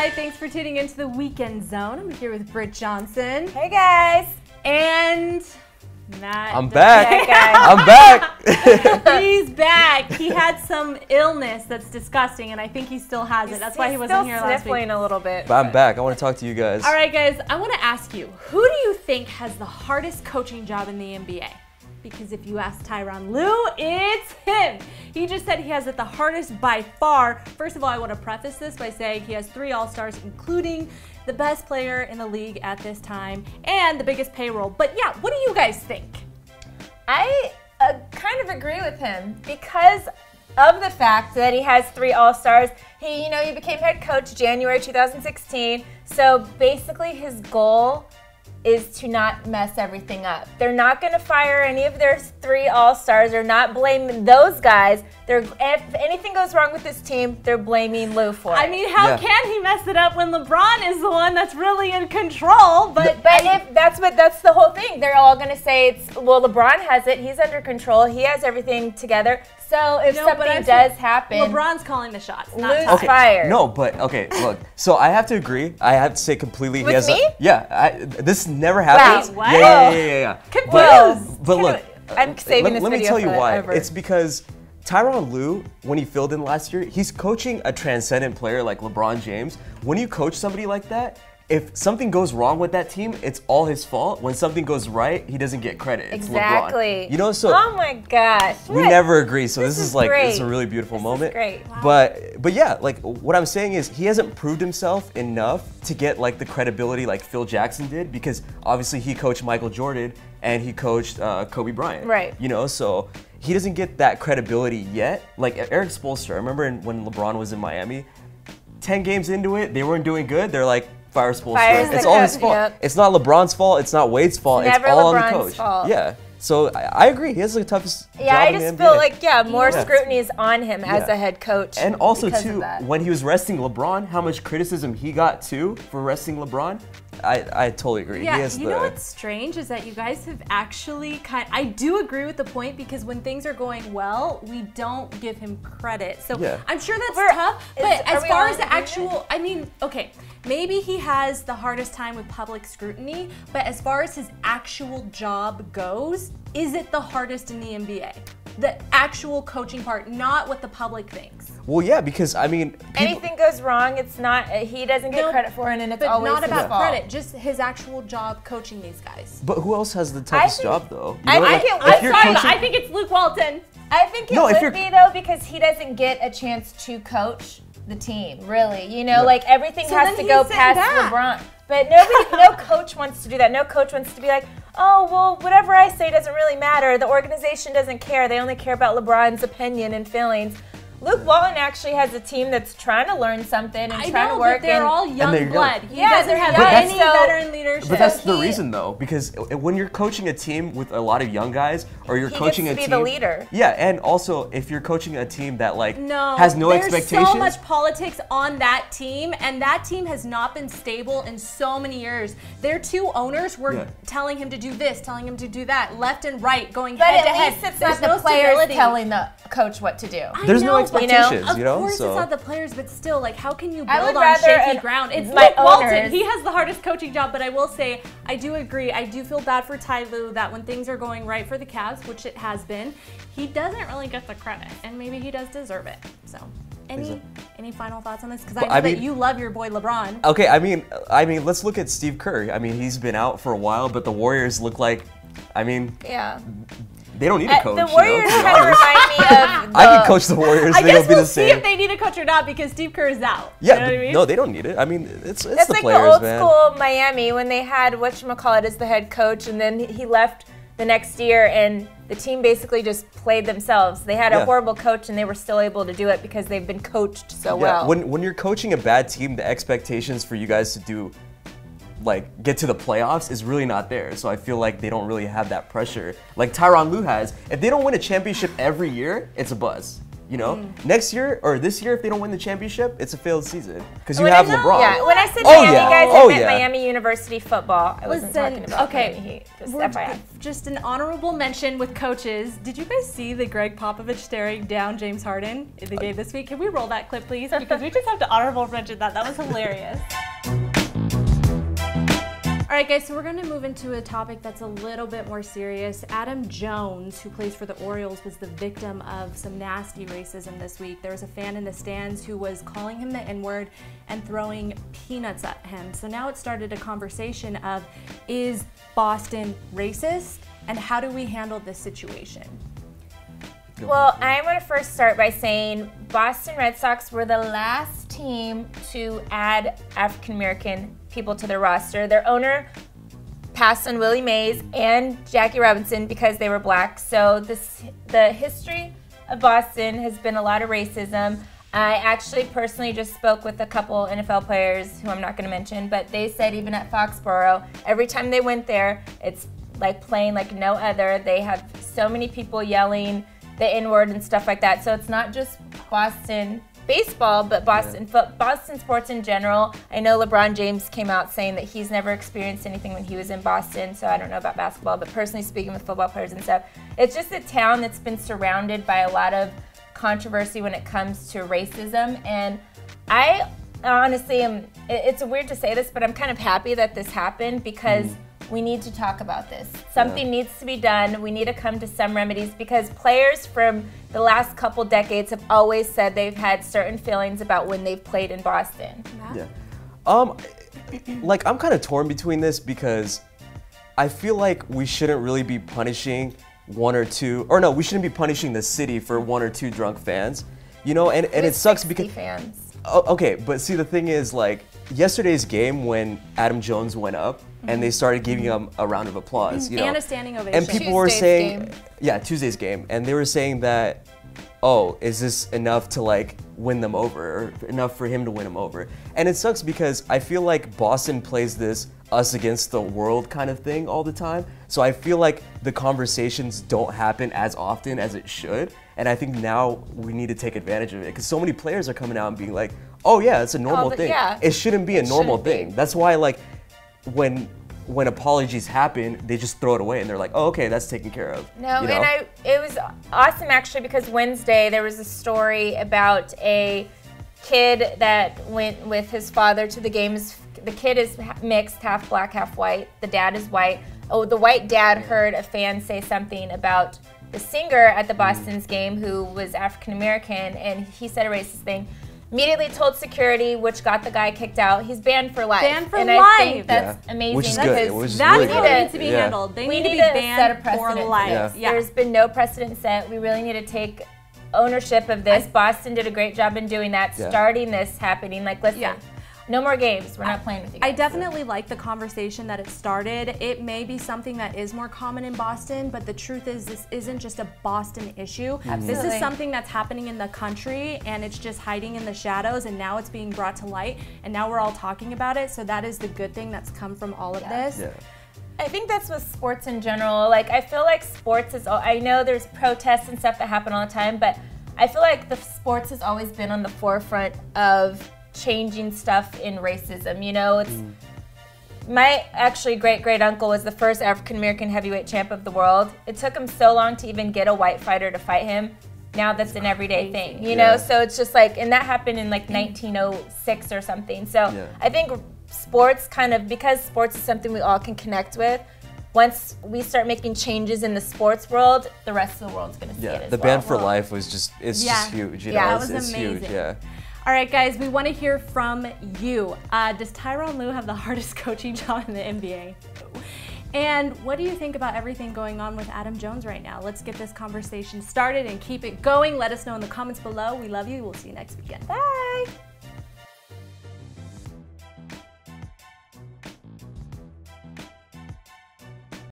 Hi, thanks for tuning into the Weekend Zone. I'm here with Britt Johnson. Hey guys. And Matt. I'm back. Hey guys. I'm back. He's back. He had some illness that's disgusting, and I think he still has it. That's why he wasn't here last week. He's still sniffling a little bit. But I'm back. I want to talk to you guys. All right, guys. I want to ask you, who do you think has the hardest coaching job in the NBA? Because if you ask Tyronn Lue, it's him. He just said he has it the hardest by far. First of all, I want to preface this by saying he has 3 All-Stars, including the best player in the league at this time and the biggest payroll. But yeah, what do you guys think? I kind of agree with him because of the fact that he has 3 All-Stars. He became head coach January 2016. So basically his goal is to not mess everything up. They're not going to fire any of their 3 All-Stars. They're not blaming those guys. If anything goes wrong with this team, they're blaming Lue for it. I mean, how can he mess it up when LeBron is the one that's really in control? But if that's the whole thing. They're all going to say well, LeBron has it. He's under control. He has everything together. So if something does happen, LeBron's calling the shots. Lue's fired. No, but okay, look. So I have to agree. I have to say completely. With me? This never happens. Wow, what? Yeah. Confused. But look, I'm saving this let me video tell you for why. ever. It's because Tyronn Lue, when he filled in last year, he's coaching a transcendent player like LeBron James. When you coach somebody like that, if something goes wrong with that team, it's all his fault. When something goes right, he doesn't get credit. It's exactly. LeBron. So oh my gosh, we never agree. So this is like great. it's a really beautiful moment. Great. Wow. But yeah, like what I'm saying is he hasn't proved himself enough to get like the credibility like Phil Jackson did, because obviously he coached Michael Jordan and he coached Kobe Bryant. Right. So he doesn't get that credibility yet. Like Eric Spoelstra, I remember when LeBron was in Miami, 10 games into it, they weren't doing good. They're like, fire Spoelstra. It's all his fault. Yep. It's not LeBron's fault. It's not Wade's fault. It's all on the LeBron's coach. fault. Yeah. So I agree. He has the toughest job I in just the feel NBA. like more scrutiny is on him as a head coach. And also because too, of that. when he was resting LeBron, how much criticism he got too for resting LeBron. I totally agree. Yeah, he has know what's strange is that you guys have actually I do agree with the point, because when things are going well, we don't give him credit. So I'm sure that's tough, but as far as the actual, I mean, okay, maybe he has the hardest time with public scrutiny, but as far as his actual job goes, is it the hardest in the NBA? The actual coaching part, not what the public thinks. Well, yeah, because I mean, anything goes wrong, it's not he doesn't get credit for it, and it's always not about his fault. credit, just his actual job coaching these guys. But who else has the toughest job though? I think it's Luke Walton. I think it would be though, because he doesn't get a chance to coach the team, really. Like everything has to go past LeBron. But no coach wants to do that. No coach wants to be like, oh, well, whatever I say doesn't really matter. The organization doesn't care. They only care about LeBron's opinion and feelings. Luke Walton actually has a team that's trying to learn something and trying to work. But they're all young blood. He doesn't have any veteran leadership. But that's the reason, though, because when you're coaching a team with a lot of young guys, or you're coaching a team, he gets to be the leader. Yeah, and also if you're coaching a team that has no expectations. There's so much politics on that team, and that team has not been stable in so many years. Their 2 owners were telling him to do this, telling him to do that, left and right, going head to head. But at least it's not the players telling the coach what to do. There's no expectations, Of course it's not the players, but still, like, how can you build on shaky ground? It's Luke Walton. He has the hardest coaching job, but I will say, I do agree. I do feel bad for Ty Lue that when things are going right for the Cavs, which it has been, he doesn't really get the credit, and maybe he does deserve it. So, any final thoughts on this? Because I know that you love your boy LeBron. Okay, I mean, let's look at Steve Kerr. I mean, he's been out for a while, but the Warriors look like, they don't need a coach. The Warriors kind of remind me of I can coach the Warriors. I guess we'll see if they need a coach or not, because Steve Kerr is out. Yeah, you know what I mean? No, they don't need it. I mean, it's the like players, the old school Miami when they had whatchamacallit as the head coach, and then he left the next year, and the team basically just played themselves. They had a horrible coach, and they were still able to do it because they've been coached so well. When you're coaching a bad team, the expectations for you guys to do, like, get to the playoffs is really not there. So I feel like they don't really have that pressure like Tyronn Lue has. If they don't win a championship every year, it's a buzz. You know, next year or this year, if they don't win the championship, it's a failed season because you have LeBron. Yeah, when I said Miami, guys, I meant Miami University football. I wasn't talking about Miami Heat. Just an honorable mention with coaches. Did you guys see the Greg Popovich staring down James Harden in the game this week? Can we roll that clip, please? Because we just have to honorable mention that. That was hilarious. All right, guys, so we're going to move into a topic that's a little bit more serious. Adam Jones, who plays for the Orioles, was the victim of some nasty racism this week. There was a fan in the stands who was calling him the N-word and throwing peanuts at him. So now it started a conversation of, is Boston racist, and how do we handle this situation? Well, I'm going to first start by saying Boston Red Sox were the last team to add African-American people to their roster. Their owner passed on Willie Mays and Jackie Robinson because they were black. So the history of Boston has been a lot of racism. I actually personally just spoke with a couple NFL players who I'm not going to mention, but they said even at Foxborough, every time they went there, it's like playing like no other. They have so many people yelling the N-word and stuff like that. So it's not just Boston baseball, but Boston sports in general. I know LeBron James came out saying that he's never experienced anything when he was in Boston, so I don't know about basketball, but personally speaking with football players and stuff, it's just a town that's been surrounded by a lot of controversy when it comes to racism. And I honestly am, it's weird to say this, but I'm kind of happy that this happened because we need to talk about this. Something needs to be done. We need to come to some remedies because players from the last couple decades have always said they've had certain feelings about when they've played in Boston. Yeah. Like, I'm kind of torn between this because I feel like we shouldn't really be punishing we shouldn't be punishing the city for one or two drunk fans, you know, and it sucks because fans. Okay, but see, the thing is, like, yesterday's game when Adam Jones went up and they started giving him a round of applause, you know, and a standing ovation. and people were saying, Tuesday's game, and they were saying that, oh, is this enough to like win them over, or enough for him to win them over? And it sucks because I feel like Boston plays this us against the world kind of thing all the time. So I feel like the conversations don't happen as often as it should. And I think now we need to take advantage of it because so many players are coming out and being like, oh yeah, it's a normal thing. Yeah. It shouldn't be a normal thing. That's why, like, when apologies happen, they just throw it away and they're like, oh, okay, that's taken care of. No, you know? and it was awesome actually because Wednesday there was a story about a kid that went with his father to the games. The kid is mixed, half black, half white. The dad is white. Oh, the white dad heard a fan say something about the singer at the Boston's game who was African American, and he said a racist thing. Immediately told security, which got the guy kicked out. He's banned for life. Banned for and life. I think that's amazing. Which is good. That's really how it needs to be handled. They need to be banned for life. Yeah. There's been no precedent set. We really need to take ownership of this. Boston did a great job in doing that, starting this happening. Like, listen, no more games. We're not playing with you guys. I definitely like the conversation that it started. It may be something that is more common in Boston, but the truth is this isn't just a Boston issue. This is something that's happening in the country, and it's just hiding in the shadows, and now it's being brought to light, and now we're all talking about it. So that is the good thing that's come from all of this. Yeah. I think that's with sports in general. Like, I feel like sports is, I know there's protests and stuff that happen all the time, but I feel like the sports has always been on the forefront of changing stuff in racism. You know, it's my actually great uncle was the first African American heavyweight champ of the world. It took him so long to even get a white fighter to fight him. Now that's an everyday thing, you know? So it's just like, and that happened in like 1906 or something. So I think sports kind of, because sports is something we all can connect with, once we start making changes in the sports world, the rest of the world's going to see it as the ban for life was just, it's just huge. You know? That was it's amazing. Huge, All right, guys, we want to hear from you. Does Tyronn Lue have the hardest coaching job in the NBA? And what do you think about everything going on with Adam Jones right now? Let's get this conversation started and keep it going. Let us know in the comments below. We love you. We'll see you next weekend. Bye.